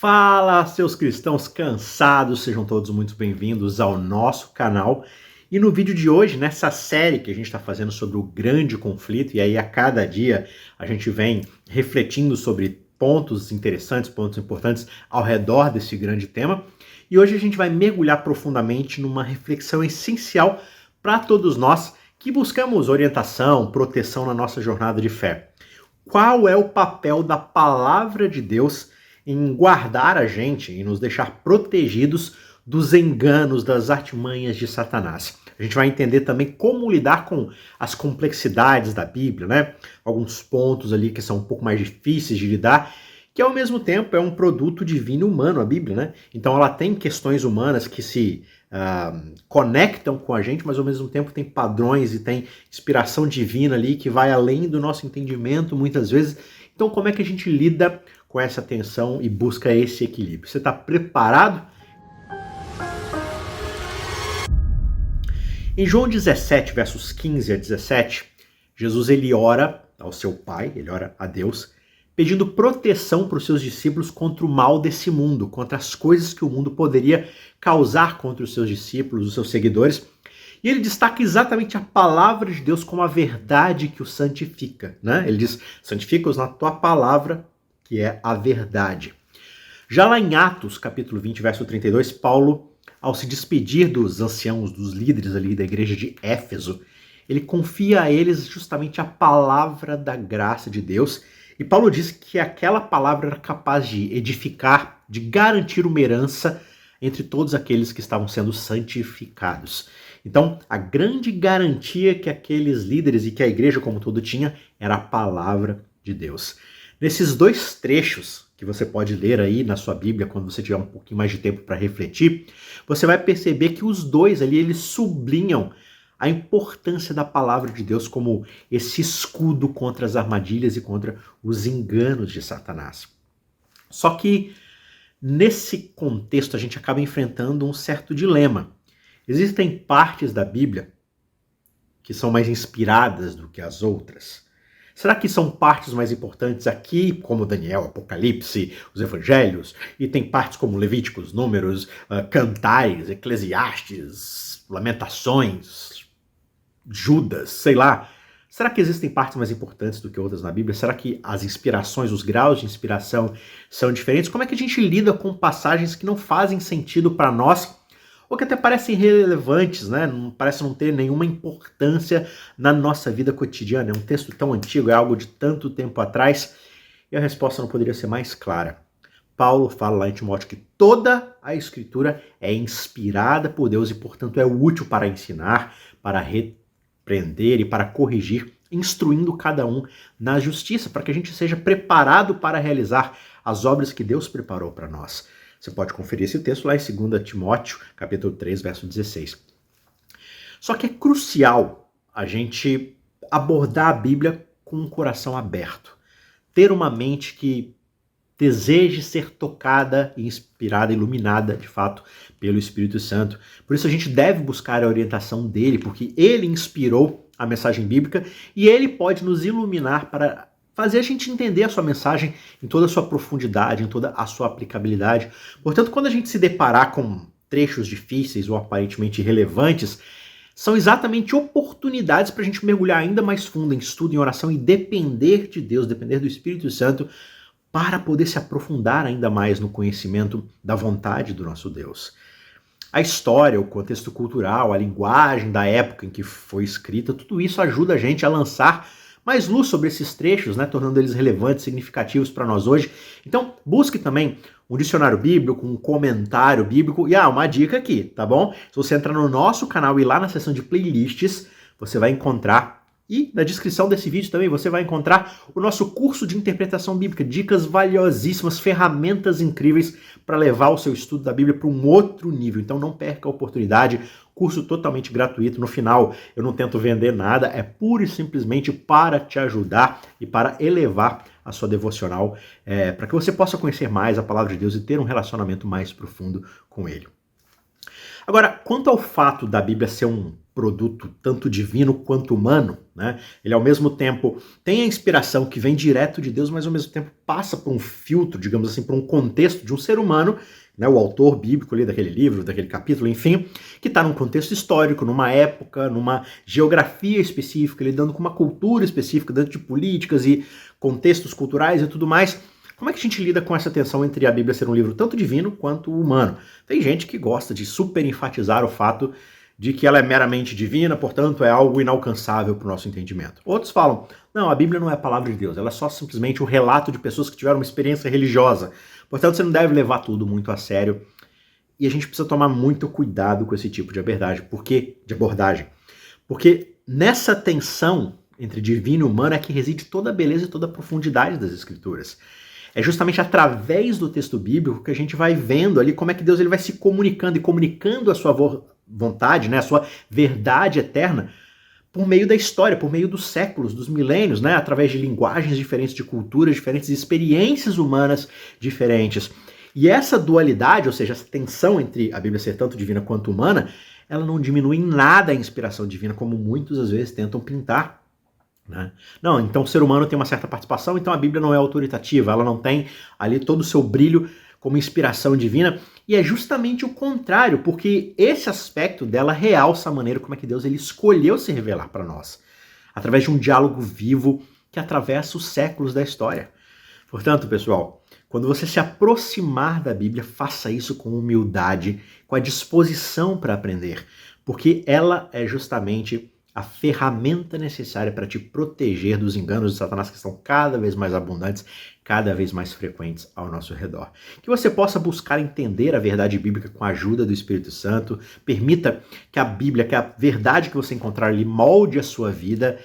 Fala, seus cristãos cansados, sejam todos muito bem-vindos ao nosso canal. E no vídeo de hoje, nessa série que a gente está fazendo sobre o grande conflito, e aí a cada dia a gente vem refletindo sobre pontos interessantes, pontos importantes ao redor desse grande tema. E hoje a gente vai mergulhar profundamente numa reflexão essencial para todos nós que buscamos orientação, proteção na nossa jornada de fé. Qual é o papel da palavra de Deus em guardar a gente e nos deixar protegidos dos enganos, das artimanhas de Satanás? A gente vai entender também como lidar com as complexidades da Bíblia, né? Alguns pontos ali que são um pouco mais difíceis de lidar, que ao mesmo tempo é um produto divino e humano, a Bíblia, né? Então ela tem questões humanas que se conectam com a gente, mas ao mesmo tempo tem padrões e tem inspiração divina ali que vai além do nosso entendimento muitas vezes. Então como é que a gente lida com essa tensão e busca esse equilíbrio? Você está preparado? Em João 17, versos 15 a 17, Jesus ele ora ao seu Pai, ele ora a Deus, pedindo proteção para os seus discípulos contra o mal desse mundo, contra as coisas que o mundo poderia causar contra os seus discípulos, os seus seguidores. E ele destaca exatamente a palavra de Deus como a verdade que os santifica, né? Ele diz, santifica-os na tua palavra, que é a verdade. Já lá em Atos, capítulo 20, verso 32, Paulo, ao se despedir dos anciãos, dos líderes ali da igreja de Éfeso, ele confia a eles justamente a palavra da graça de Deus. E Paulo diz que aquela palavra era capaz de edificar, de garantir uma herança entre todos aqueles que estavam sendo santificados. Então, a grande garantia que aqueles líderes e que a igreja como todo tinha era a palavra de Deus. Nesses dois trechos que você pode ler aí na sua Bíblia, quando você tiver um pouquinho mais de tempo para refletir, você vai perceber que os dois ali, eles sublinham a importância da palavra de Deus como esse escudo contra as armadilhas e contra os enganos de Satanás. Só que nesse contexto a gente acaba enfrentando um certo dilema. Existem partes da Bíblia que são mais inspiradas do que as outras. Será que são partes mais importantes aqui, como Daniel, Apocalipse, os Evangelhos, e tem partes como Levíticos, Números, Cantares, Eclesiastes, Lamentações, Judas, sei lá. Será que existem partes mais importantes do que outras na Bíblia? Será que as inspirações, os graus de inspiração são diferentes? Como é que a gente lida com passagens que não fazem sentido para nós ou que até parecem irrelevantes, né? Parece não ter nenhuma importância na nossa vida cotidiana? É um texto tão antigo, é algo de tanto tempo atrás, e a resposta não poderia ser mais clara. Paulo fala lá em Timóteo que toda a Escritura é inspirada por Deus e, portanto, é útil para ensinar, para repreender e para corrigir, instruindo cada um na justiça, para que a gente seja preparado para realizar as obras que Deus preparou para nós. Você pode conferir esse texto lá em 2 Timóteo, capítulo 3, verso 16. Só que é crucial a gente abordar a Bíblia com um coração aberto. Ter uma mente que deseje ser tocada, inspirada, iluminada, de fato, pelo Espírito Santo. Por isso a gente deve buscar a orientação dele, porque ele inspirou a mensagem bíblica e ele pode nos iluminar para fazer a gente entender a sua mensagem em toda a sua profundidade, em toda a sua aplicabilidade. Portanto, quando a gente se deparar com trechos difíceis ou aparentemente irrelevantes, são exatamente oportunidades para a gente mergulhar ainda mais fundo em estudo, em oração e depender de Deus, depender do Espírito Santo, para poder se aprofundar ainda mais no conhecimento da vontade do nosso Deus. A história, o contexto cultural, a linguagem da época em que foi escrita, tudo isso ajuda a gente a lançar mais luz sobre esses trechos, né, tornando eles relevantes, significativos para nós hoje. Então, busque também um dicionário bíblico, um comentário bíblico. E uma dica aqui, tá bom? Se você entrar no nosso canal e lá na seção de playlists, você vai encontrar, e na descrição desse vídeo também você vai encontrar o nosso curso de interpretação bíblica, dicas valiosíssimas, ferramentas incríveis para levar o seu estudo da Bíblia para um outro nível. Então não perca a oportunidade, curso totalmente gratuito. No final eu não tento vender nada, é pura e simplesmente para te ajudar e para elevar a sua devocional, para que você possa conhecer mais a palavra de Deus e ter um relacionamento mais profundo com ele. Agora, quanto ao fato da Bíblia ser um produto tanto divino quanto humano, né? Ele ao mesmo tempo tem a inspiração que vem direto de Deus, mas ao mesmo tempo passa por um filtro, digamos assim, por um contexto de um ser humano, né, o autor bíblico ali daquele livro, daquele capítulo, enfim, que está num contexto histórico, numa época, numa geografia específica, lidando com uma cultura específica, dentro de políticas e contextos culturais e tudo mais. Como é que a gente lida com essa tensão entre a Bíblia ser um livro tanto divino quanto humano? Tem gente que gosta de super enfatizar o fato de que ela é meramente divina, portanto é algo inalcançável para o nosso entendimento. Outros falam, não, a Bíblia não é a palavra de Deus, ela é só simplesmente um relato de pessoas que tiveram uma experiência religiosa. Portanto, você não deve levar tudo muito a sério. E a gente precisa tomar muito cuidado com esse tipo de abordagem. Porque nessa tensão entre divino e humano é que reside toda a beleza e toda a profundidade das Escrituras. É justamente através do texto bíblico que a gente vai vendo ali como é que Deus ele vai se comunicando e comunicando a sua vontade, né, a sua verdade eterna, por meio da história, por meio dos séculos, dos milênios, né, através de linguagens diferentes, de culturas diferentes, experiências humanas diferentes. E essa dualidade, ou seja, essa tensão entre a Bíblia ser tanto divina quanto humana, ela não diminui em nada a inspiração divina, como muitos às vezes tentam pintar. Né? Não, então o ser humano tem uma certa participação, então a Bíblia não é autoritativa, ela não tem ali todo o seu brilho como inspiração divina, e é justamente o contrário, porque esse aspecto dela realça a maneira como é que Deus ele escolheu se revelar para nós, através de um diálogo vivo que atravessa os séculos da história. Portanto, pessoal, quando você se aproximar da Bíblia, faça isso com humildade, com a disposição para aprender, porque ela é justamente a ferramenta necessária para te proteger dos enganos de Satanás que estão cada vez mais abundantes, cada vez mais frequentes ao nosso redor. Que você possa buscar entender a verdade bíblica com a ajuda do Espírito Santo, permita que a Bíblia, que a verdade que você encontrar ali molde a sua vida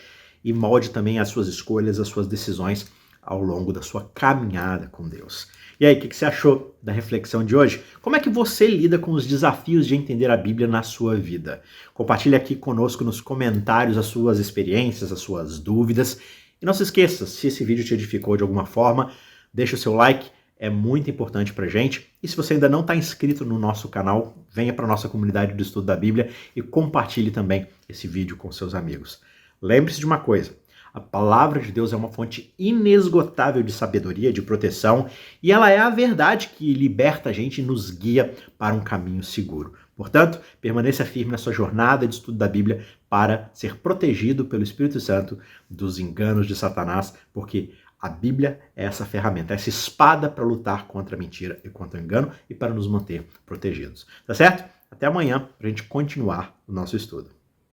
e molde também as suas escolhas, as suas decisões ao longo da sua caminhada com Deus. E aí, o que você achou da reflexão de hoje? Como é que você lida com os desafios de entender a Bíblia na sua vida? Compartilhe aqui conosco nos comentários as suas experiências, as suas dúvidas. E não se esqueça, se esse vídeo te edificou de alguma forma, deixa o seu like, é muito importante pra gente. E se você ainda não está inscrito no nosso canal, venha para a nossa comunidade do estudo da Bíblia e compartilhe também esse vídeo com seus amigos. Lembre-se de uma coisa, a palavra de Deus é uma fonte inesgotável de sabedoria, de proteção, e ela é a verdade que liberta a gente e nos guia para um caminho seguro. Portanto, permaneça firme na sua jornada de estudo da Bíblia para ser protegido pelo Espírito Santo dos enganos de Satanás, porque a Bíblia é essa ferramenta, essa espada para lutar contra a mentira e contra o engano e para nos manter protegidos. Tá certo? Até amanhã para a gente continuar o nosso estudo.